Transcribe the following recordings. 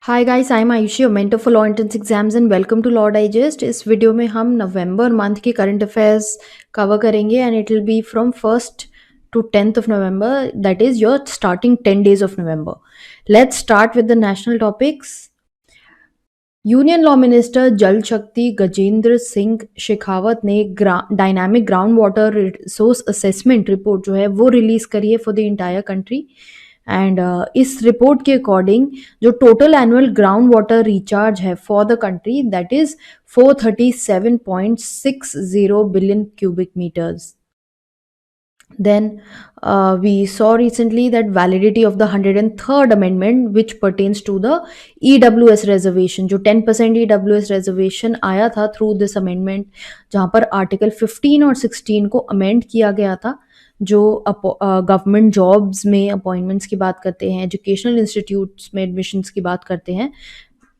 Hi guys, I am Ayushi, your mentor for law entrance exams and welcome to law digest. इस video में हम November month के current affairs cover करेंगे and it will be from 1st to 10th of November, that is your starting 10 days of November. Let's start with the national topics. Union law minister Jal Shakti Gajendra Singh Shekhawat ने dynamic ground water resource assessment report जो है वो release करी है for the entire country. And इस report के according जो total annual ground water recharge है for the country that is 437.60 billion cubic metres. Then we saw recently that validity of the 103rd amendment which pertains to the EWS reservation, जो 10% EWS reservation आया था through this amendment, जहाँ पर article 15 और 16 को amend किया गया था, जो गवर्नमेंट जॉब्स में अपॉइंटमेंट्स की बात करते हैं, एजुकेशनल इंस्टीट्यूट्स में एडमिशन्स की बात करते हैं,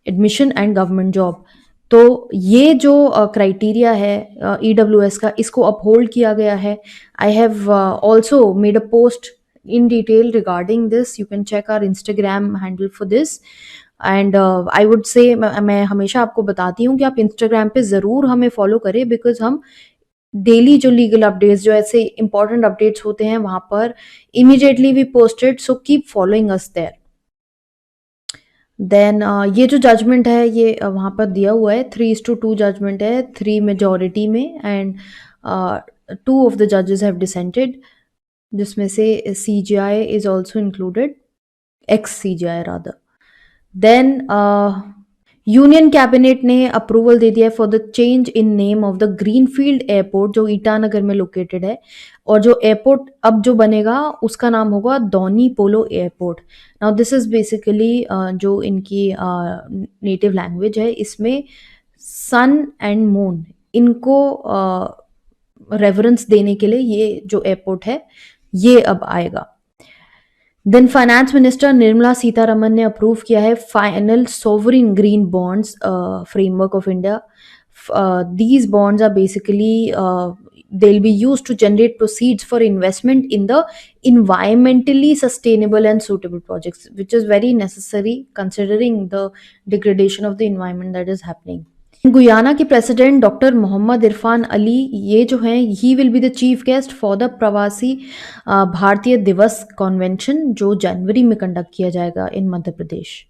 एडमिशन एंड गवर्नमेंट जॉब। तो ये जो क्राइटेरिया है EWS का, इसको अपहोल्ड किया गया है। I have also made a post in detail regarding this. You can check our Instagram handle for this. And I would say मैं हमेशा आपको बताती हूँ कि आप इंस्टाग्राम पे ज़रूर हमें फॉलो करें, बिकॉज हम डेली जो लीगल अपडेट्स, जो ऐसे इंपॉर्टेंट अपडेट्स होते हैं, वहाँ पर immediately we posted, so keep following us there. Then ये जो जजमेंट है ये वहाँ पर दिया हुआ है, 3:2 जजमेंट है, 3 मेजॉरिटी में, एंड 2 ऑफ द जजेस हैव डिसेंटेड, जिसमें से CJI is also included, ex CJI rather. Then union cabinet ने अप्रूवल दे दिया for the change in name of the greenfield airport, जो ईटानगर में लोकेटेड है, और जो एयरपोर्ट अब जो बनेगा उसका नाम होगा Donyi Polo airport. Now this is basically जो इनकी नेटिव लैंग्वेज है, इसमें सन एंड मून, इनको रेफरेंस देने के लिए ये जो एयरपोर्ट है ये अब आएगा। Then finance minister Nirmala Sitharaman ने अप्रूव किया है final sovereign green bonds framework of India. These bonds are basically they'll be used to generate proceeds for investment in the environmentally sustainable and suitable projects, which is very necessary considering the degradation of the environment that is happening. Guyana के president doctor Mohammad Irfan Ali, ये जो हैं, he will be the chief guest for the प्रवासी भारतीय दिवस convention, जो जनवरी में conduct किया जाएगा इन मध्य प्रदेश।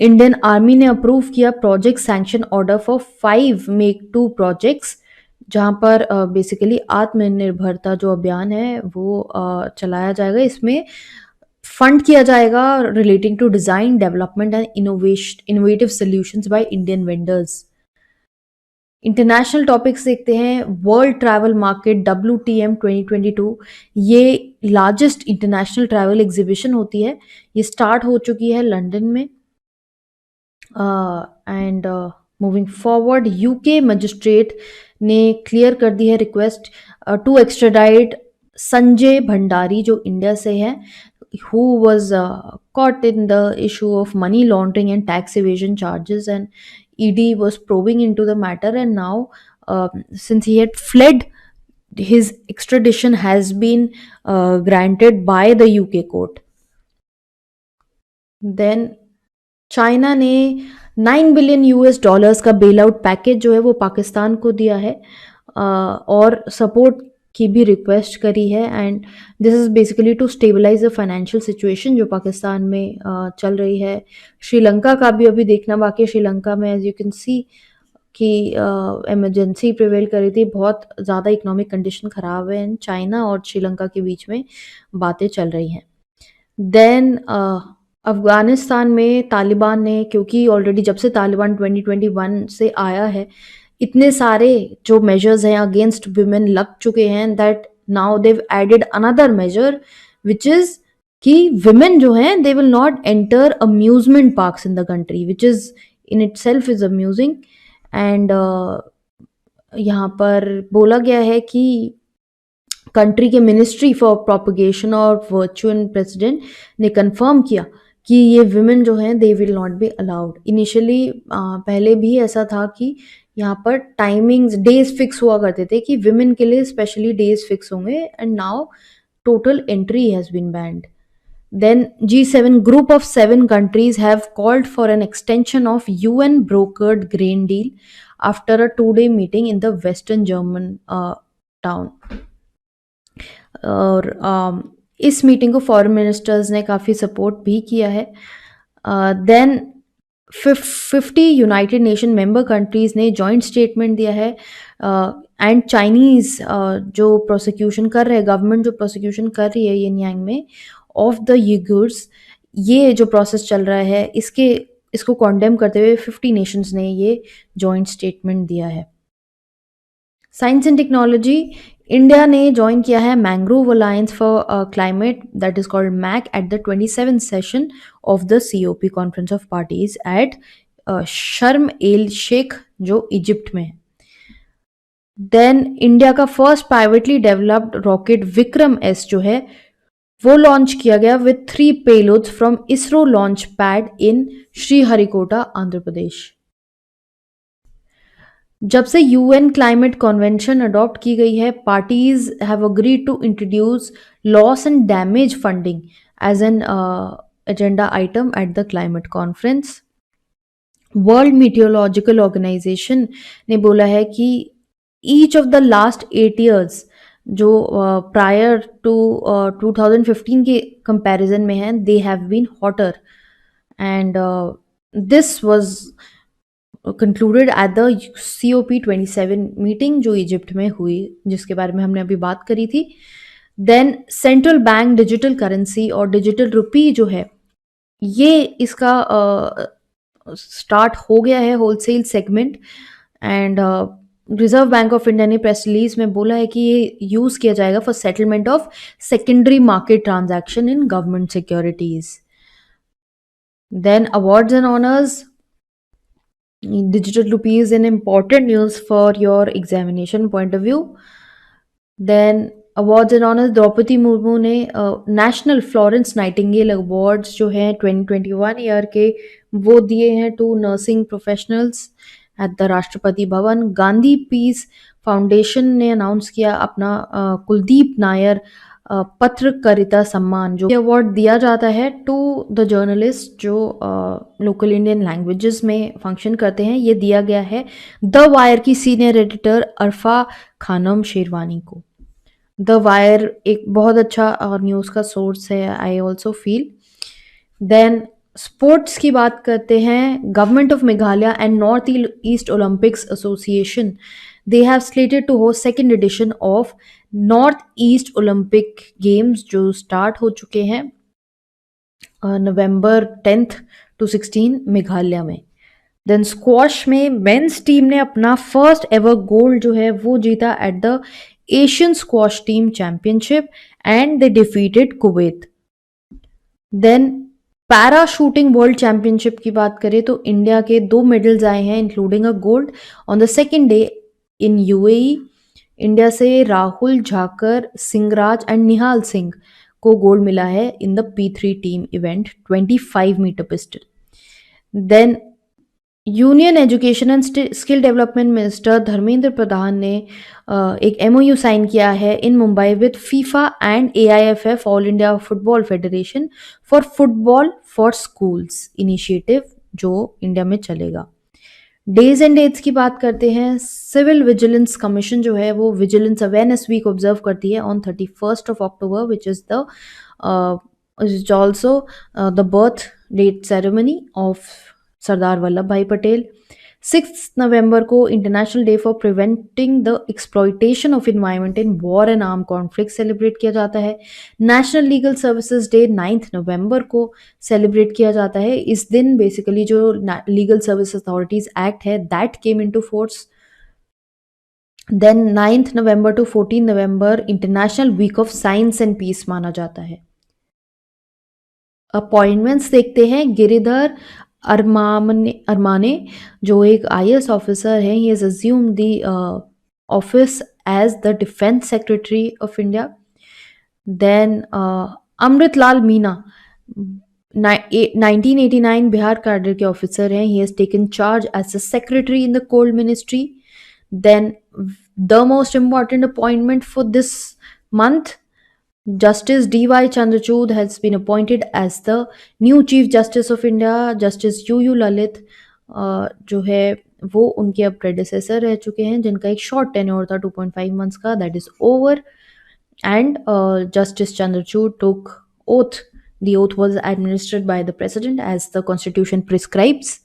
इंडियन आर्मी ने अप्रूव किया project sanction order for 5 make 2 projects, जहां पर बेसिकली आत्मनिर्भरता जो अभियान है वो चलाया जाएगा। इसमें फंड किया जाएगा relating to design development and innovative solutions by Indian vendors. International topics देखते हैं। वर्ल्ड ट्रैवल मार्केट WTM 2022, ये लार्जेस्ट इंटरनेशनल ट्रैवल एग्जीबिशन होती है, ये स्टार्ट हो चुकी है लंदन में। And moving forward, UK magistrate ने क्लियर कर दी है request to extradite Sanjay Bhandari, जो इंडिया से है, who was caught in the issue of money laundering and tax evasion charges, and ED was probing into the matter, and now since he had fled, his extradition has been granted by the UK court. Then China ने $9 billion का bail out package जो है वो पाकिस्तान को दिया है, और support की भी रिक्वेस्ट करी है, and this is basically to stabilise the financial situation जो पाकिस्तान में चल रही है। श्रीलंका का भी अभी देखना बाकी है। श्रीलंका में एज यू कैन सी कि इमरजेंसी प्रिवेल कर रही थी, बहुत ज़्यादा इकोनॉमिक कंडीशन ख़राब है, एंड चाइना और श्रीलंका के बीच में बातें चल रही हैं। देन अफ़गानिस्तान में तालिबान ने, क्योंकि ऑलरेडी जब से तालिबान 2021 से आया है, इतने सारे जो मेजर्स हैं अगेंस्ट वुमेन लग चुके हैं, that now they added another major which is कि वुमेन जो हैं they will not enter amusement parks in the country, which is in itself is amusing. And यहाँ पर बोला गया है कि कंट्री के मिनिस्ट्री फॉर प्रोपगेशन और वर्चुअल प्रेसिडेंट ने कंफर्म किया कि ये विमेन जो हैं they will not be allowed. Initially पहले भी ऐसा था कि यहाँ पर टाइमिंग्स, डेज फिक्स हुआ करते थे कि विमेन के लिए स्पेशली डेज फिक्स होंगे, and now total entry has been banned. Then G7 group of 7 countries have called for an extension of UN brokered grain deal after a 2-day meeting in the western German town. और इस meeting को foreign ministers ने काफ़ी support भी किया है. Then 50 United Nation member countries ने joint statement दिया है. एंड चाइनीज जो प्रोसिक्यूशन कर रहे हैं, गवर्नमेंट जो प्रोसिक्यूशन कर रही है यिनयांग में ऑफ द युगुर्स, ये जो प्रोसेस चल रहा है इसको कॉन्डेम करते हुए 50 नेशंस ने ये जॉइंट स्टेटमेंट दिया है. साइंस एंड टेक्नोलॉजी, इंडिया ने ज्वाइन किया है mangrove alliance for climate that is called MAC at the 27th session of the COP conference of parties at Sharm El Sheikh जो इजिप्ट में है. देन इंडिया का first privately developed rocket Vikram S जो है वो लॉन्च किया गया with 3 payloads from ISRO launch pad in Sriharikota, Andhra Pradesh. जब से UN क्लाइमेट कन्वेंशन अडॉप्ट की गई है, parties have agreed to introduce loss and damage funding as an agenda item at the climate conference. World Meteorological Organisation ने बोला है कि each of the last 8 years जो प्रायर टू 2015 के comparison में है, they have been hotter and this was concluded at the COP27 meeting जो Egypt में हुई, जिसके बारे में हमने अभी बात करी थी. Then central bank digital currency और डिजिटल रुपी जो है ये इसका स्टार्ट हो गया है wholesale segment. And Reserve Bank of India ने प्रेस रिलीज में बोला है कि ये यूज किया जाएगा for settlement of secondary market transaction in government securities. Then awards and honours, digital rupee is an important news for your examination point of view. Then awards and honors, Droupadi Murmu ने national Florence Nightingale awards जो हैं 2021 year के वो दिए हैं to nursing professionals at the Rashtrapati Bhavan. Gandhi Peace Foundation ने announce किया अपना कुलदीप नायर पत्रकारिता सम्मान, जो अवार्ड दिया जाता है टू द जर्नलिस्ट जो लोकल इंडियन लैंग्वेजेस में फंक्शन करते हैं. ये दिया गया है द वायर की सीनियर एडिटर अरफा खानम शेरवानी को. द वायर एक बहुत अच्छा न्यूज़ का सोर्स है, I also feel. Then sports की बात करते हैं. Government of Meghalaya and North East Olympics Association, they have slated to host second edition of North East Olympic games जो स्टार्ट हो चुके हैं November 10th to 16 मेघालय में. देन स्क्वॉश में मेंस टीम ने अपना फर्स्ट एवर गोल्ड जो है वो जीता at the Asian squash team championship and they defeated Kuwait. Then para shooting world championship की बात करें तो इंडिया के 2 मेडल्स आए हैं including a gold on the second day in UAE. India से राहुल झाकर, सिंगराज एंड निहाल सिंह को गोल्ड मिला है in the P3 team event 25 metre pistol. Then union education and skill development minister Dharmendra Pradhan ने एक MOU साइन किया है in Mumbai with FIFA and AIFF all India football federation for football for schools initiative जो India में चलेगा. Days and dates की बात करते हैं. सिविल विजिलेंस कमीशन जो है वो विजिलेंस अवेयरनेस वीक ऑब्जर्व करती है on 31st of October which is the also the birth date ceremony of Sardar Vallabh Bhai Patel. 6 नवंबर को international day for preventing the exploitation of environment in war and arm conflict celebrate किया जाता है. National legal services day 9th नवंबर को celebrate किया जाता है. इस दिन बेसिकली जो लीगल सर्विस अथॉरिटीज एक्ट है that came into force. Then 9th नवंबर to 14 November international week of science and peace माना जाता है. अपॉइंटमेंट्स देखते हैं. गिरिधर अरमाने जो एक IAS ऑफिसर है, he has assumed the office as the defence secretary of India. Then Amritlal Meena 1989 Bihar cadre के ऑफिसर हैं. He has taken charge as the secretary in the coal ministry. Then the most important appointment for this month, Justice D.Y. Chandrachud has been appointed as the new Chief Justice of India. Justice U Lalit जो है वो उनके अब predecessor रह चुके हैं, जिनका एक शॉर्ट टेन्योर था 2.5 मंथ्स का, that is over. And Justice Chandrachud took oath. The oath was administered by the president as the constitution prescribes.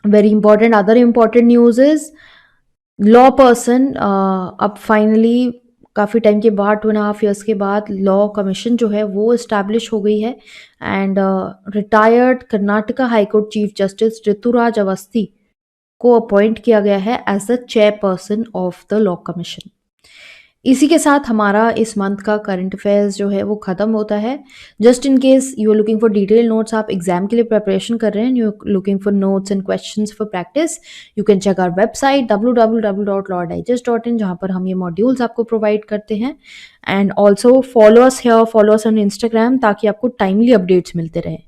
Very important. Other important news is law person अब finally काफ़ी time के बाद 2.5 years के बाद law commission जो है वो establish हो गई है. And retired Karnataka high court chief justice Rituraj Awasthi को अपॉइंट किया गया है as the chairperson of the law commission. इसी के साथ हमारा इस मंथ का करंट अफेयर्स जो है वो ख़त्म होता है. Just in case you are looking for detail notes, आप एग्जाम के लिए प्रिपरेशन कर रहे हैं, you are looking for notes and questions for practice, you can check our website www.lawdigest.in, जहाँ पर हम ये मॉड्यूल्स आपको प्रोवाइड करते हैं. And also follow us here, follow us on Instagram, ताकि आपको टाइमली अपडेट्स मिलते रहें.